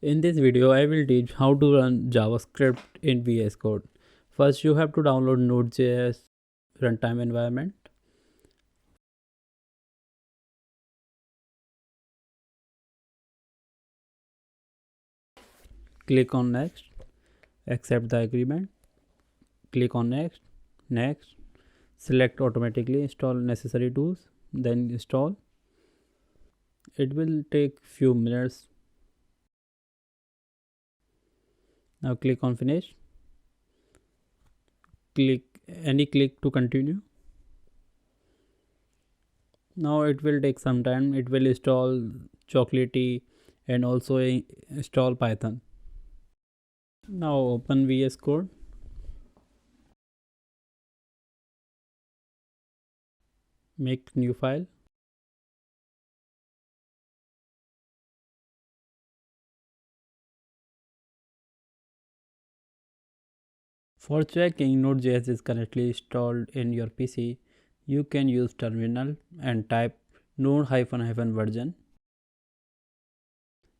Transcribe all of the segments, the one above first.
In this video, I will teach how to run JavaScript in VS Code. First, you have to download Node.js runtime environment. Click on Next, accept the agreement. Click on Next, Next. Select automatically install necessary tools, then install. It will take few minutes. Now click on Finish. Click to continue. Now it will take some time. It will install Chocolatey and also install Python. Now open VS Code. Make new file. For checking Node.js is correctly installed in your PC, you can use terminal and type node-version.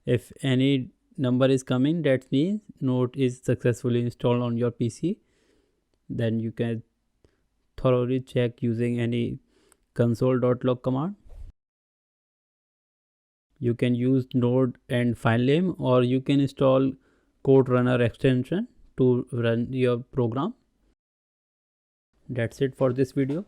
If any number is coming, that means Node is successfully installed on your PC. Then you can thoroughly check using any console.log command. You can use Node and file name, or you can install code runner extension to run your program. That's it for this video.